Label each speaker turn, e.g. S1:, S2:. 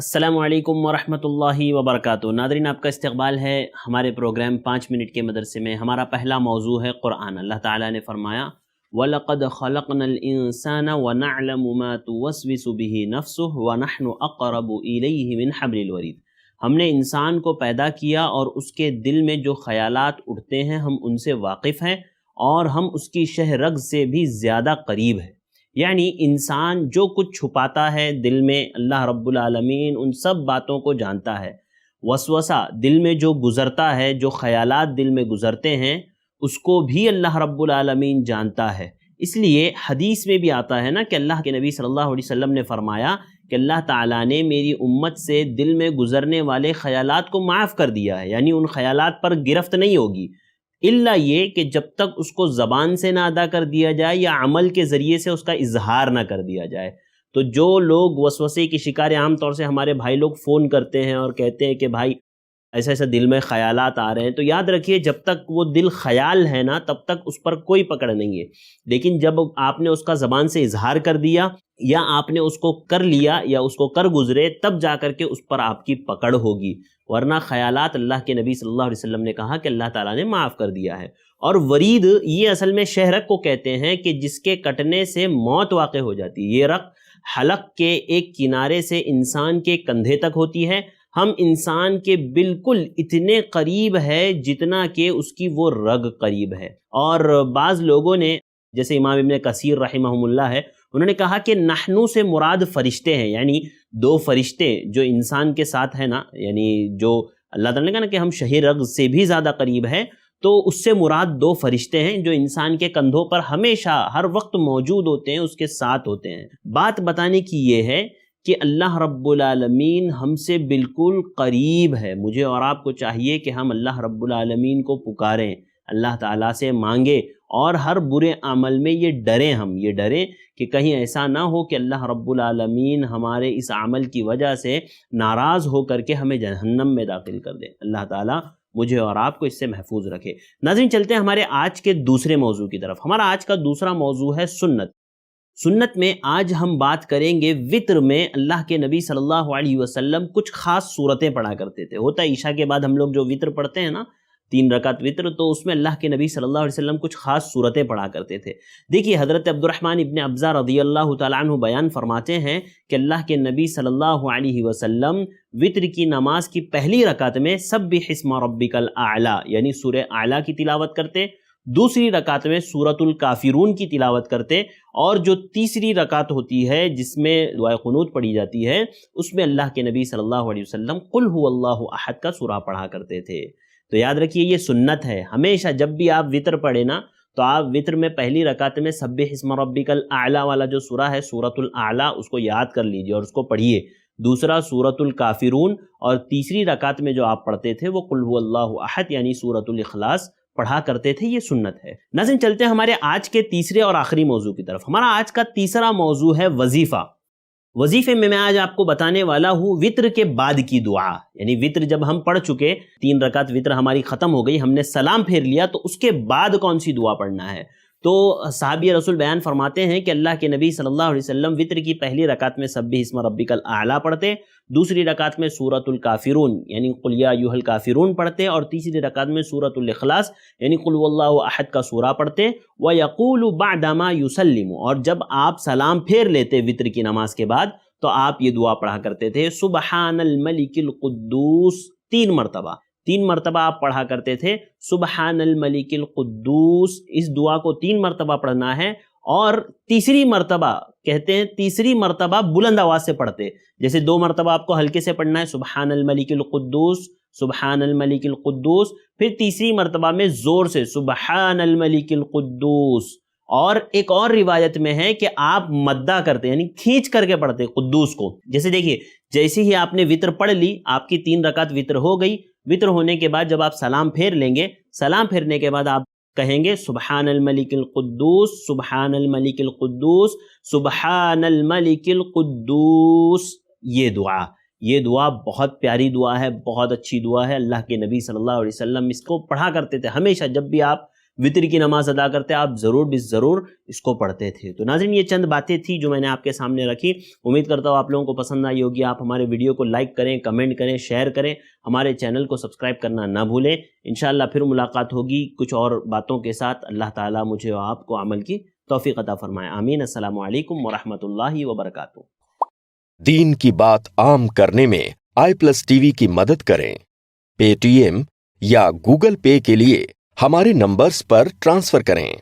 S1: السلام علیکم ورحمۃ اللہ وبرکاتہ۔ ناظرین، آپ کا استقبال ہے ہمارے پروگرام 5 منٹ کے مدرسے میں۔ ہمارا پہلا موضوع ہے قرآن۔ اللہ تعالیٰ نے فرمایا وَلَقَدْ خَلَقْنَا الْإِنسَانَ وَنَعْلَمُ مَا تُوَسْوِسُ بِهِ نَفْسُهُ وَنَحْنُ أَقْرَبُ إِلَيْهِ مِنْ حَبْلِ الْوَرِيدِ۔ ہم نے انسان کو پیدا کیا اور اس کے دل میں جو خیالات اٹھتے ہیں ہم ان سے واقف ہیں، اور ہم اس کی شہ رگ سے بھی زیادہ قریب ہیں۔ یعنی انسان جو کچھ چھپاتا ہے دل میں، اللہ رب العالمین ان سب باتوں کو جانتا ہے۔ وسوسہ دل میں جو گزرتا ہے، جو خیالات دل میں گزرتے ہیں، اس کو بھی اللہ رب العالمین جانتا ہے۔ اس لیے حدیث میں بھی آتا ہے نا کہ اللہ کے نبی صلی اللہ علیہ وسلم نے فرمایا کہ اللہ تعالیٰ نے میری امت سے دل میں گزرنے والے خیالات کو معاف کر دیا ہے، یعنی ان خیالات پر گرفت نہیں ہوگی، الا یہ کہ جب تک اس کو زبان سے نہ ادا کر دیا جائے یا عمل کے ذریعے سے اس کا اظہار نہ کر دیا جائے۔ تو جو لوگ وسوسے کی شکار، عام طور سے ہمارے بھائی لوگ فون کرتے ہیں اور کہتے ہیں کہ بھائی ایسا ایسا دل میں خیالات آ رہے ہیں، تو یاد رکھیے جب تک وہ دل خیال ہے نا تب تک اس پر کوئی پکڑ نہیں ہے، لیکن جب آپ نے اس کا زبان سے اظہار کر دیا یا آپ نے اس کو کر لیا یا اس کو کر گزرے، تب جا کر کے اس پر آپ کی پکڑ ہوگی، ورنہ خیالات اللہ کے نبی صلی اللہ علیہ وسلم نے کہا کہ اللہ تعالیٰ نے معاف کر دیا ہے۔ اور ورید یہ اصل میں شہرک کو کہتے ہیں کہ جس کے کٹنے سے موت واقع ہو جاتی ہے۔ یہ رگ حلق کے ایک کنارے سے انسان کے کندھے تک ہوتی ہے۔ ہم انسان کے بالکل اتنے قریب ہے جتنا کہ اس کی وہ رگ قریب ہے۔ اور بعض لوگوں نے، جیسے امام ابن کثیر رحمہم اللہ ہے، انہوں نے کہا کہ نحنو سے مراد فرشتے ہیں، یعنی دو فرشتے جو انسان کے ساتھ ہیں نا، یعنی جو اللہ تعالیٰ نے کہا نا کہ ہم شہ رگ سے بھی زیادہ قریب ہے، تو اس سے مراد دو فرشتے ہیں جو انسان کے کندھوں پر ہمیشہ ہر وقت موجود ہوتے ہیں، اس کے ساتھ ہوتے ہیں۔ بات بتانے کی یہ ہے کہ اللہ رب العالمین ہم سے بالکل قریب ہے۔ مجھے اور آپ کو چاہیے کہ ہم اللہ رب العالمین کو پکاریں، اللہ تعالیٰ سے مانگیں، اور ہر برے عمل میں یہ ڈریں، ہم یہ ڈریں کہ کہیں ایسا نہ ہو کہ اللہ رب العالمین ہمارے اس عمل کی وجہ سے ناراض ہو کر کے ہمیں جہنم میں داخل کر دے۔ اللہ تعالیٰ مجھے اور آپ کو اس سے محفوظ رکھے۔ ناظرین، چلتے ہیں ہمارے آج کے دوسرے موضوع کی طرف۔ ہمارا آج کا دوسرا موضوع ہے سنت۔ سنت میں آج ہم بات کریں گے وطر میں اللہ کے نبی صلی اللہ علیہ وسلم کچھ خاص صورتیں پڑھا کرتے تھے۔ ہوتا ہے عشاء کے بعد ہم لوگ جو وطر پڑھتے ہیں نا، 3 رکعت وطر، تو اس میں اللہ کے نبی صلی اللہ علیہ وسلم کچھ خاص صورتیں پڑھا کرتے تھے۔ دیکھیے حضرت عبد الرحمن ابن ابزہ رضی اللہ تعالیٰ عنہ بیان فرماتے ہیں کہ اللہ کے نبی صلی اللہ علیہ وسلم وطر کی نماز کی پہلی رکعت میں سبح اسم ربک الاعلی یعنی سورہ اعلیٰ کی تلاوت کرتے، دوسری رکعت میں سورۃ الکافرون کی تلاوت کرتے، اور جو تیسری رکعت ہوتی ہے جس میں دعائے قنوت پڑھی جاتی ہے، اس میں اللہ کے نبی صلی اللہ علیہ وسلم قل هو اللہ احد کا سورہ پڑھا کرتے تھے۔ تو یاد رکھیے یہ سنت ہے، ہمیشہ جب بھی آپ وطر پڑھیں نا تو آپ وطر میں پہلی رکعت میں سبح اسم ربک الاعلی والا جو سورہ ہے سورۃ الاعلی، اس کو یاد کر لیجئے اور اس کو پڑھیے۔ دوسرا سورۃ الکافرون، اور تیسری رکعت میں جو آپ پڑھتے تھے وہ قل هو اللہ احد یعنی سورۃ الاخلاص پڑھا کرتے تھے۔ یہ سنت ہے۔ ناظرین، چلتے ہیں ہمارے آج کے تیسرے اور آخری موضوع کی طرف۔ ہمارا آج کا تیسرا موضوع ہے وظیفہ۔ وظیفے میں آج آپ کو بتانے والا ہوں وطر کے بعد کی دعا، یعنی وطر جب ہم پڑھ چکے، 3 رکعت وطر ہماری ختم ہو گئی، ہم نے سلام پھیر لیا، تو اس کے بعد کون سی دعا پڑھنا ہے؟ تو صحابی رسول بیان فرماتے ہیں کہ اللہ کے نبی صلی اللہ علیہ وسلم وطر کی پہلی رکعت میں سبح اسم ربک الاعلی پڑھتے، دوسری رکعت میں سورۃ الکافرون یعنی قل یا ایھا الکافرون پڑھتے، اور تیسری رکعت میں سورۃ الاخلاص یعنی قل هو اللہ احد کا سورہ پڑھتے۔ وَيَقُولُ بَعْدَمَا يُسَلِّمُ، اور جب آپ سلام پھیر لیتے وطر کی نماز کے بعد تو آپ یہ دعا پڑھا کرتے تھے، سبحان الملک القدوس، 3 مرتبہ آپ پڑھا کرتے تھے سبحان الملک القدوس۔ اس دعا کو 3 مرتبہ پڑھنا ہے، اور تیسری مرتبہ کہتے ہیں تیسری مرتبہ بلند آواز سے پڑھتے، جیسے 2 مرتبہ آپ کو ہلکے سے پڑھنا ہے سبحان الملک القدوس سبحان الملک القدوس، پھر تیسری مرتبہ میں زور سے سبحان الملک القدوس۔ اور ایک اور روایت میں ہے کہ آپ مدہ کرتے یعنی کھینچ کر کے پڑھتے قدوس کو۔ جیسے دیکھیے جیسے ہی آپ نے وطر پڑھ لی، آپ کی 3 رکعت وطر ہو گئی، وطر ہونے کے بعد جب آپ سلام پھیر لیں گے، سلام پھیرنے کے بعد آپ کہیں گے سبحان الملک القدوس سبحان الملک القدوس سبحان الملک القدوس۔ یہ دعا بہت پیاری دعا ہے، بہت اچھی دعا ہے۔ اللہ کے نبی صلی اللہ علیہ وسلم اس کو پڑھا کرتے تھے، ہمیشہ جب بھی آپ وطر کی نماز ادا کرتے آپ ضرور بھی ضرور اس کو پڑھتے تھے۔ تو ناظرین یہ چند باتیں تھیں جو میں نے آپ کے سامنے رکھی، امید کرتا ہوں آپ لوگوں کو پسند آئی ہوگی۔ آپ ہمارے ویڈیو کو لائک کریں، کمنٹ کریں، شیئر کریں، ہمارے چینل کو سبسکرائب کرنا نہ بھولیں۔ انشاءاللہ پھر ملاقات ہوگی کچھ اور باتوں کے ساتھ۔ اللہ تعالیٰ مجھے اور آپ کو عمل کی توفیق عطا فرمائے، آمین۔ السلام علیکم ورحمۃ اللہ وبرکاتہ۔
S2: دین کی بات عام کرنے میں i+TV کی مدد کریں۔ پے ٹی ایم یا گوگل پے کے لیے ہمارے نمبرز پر ٹرانسفر کریں۔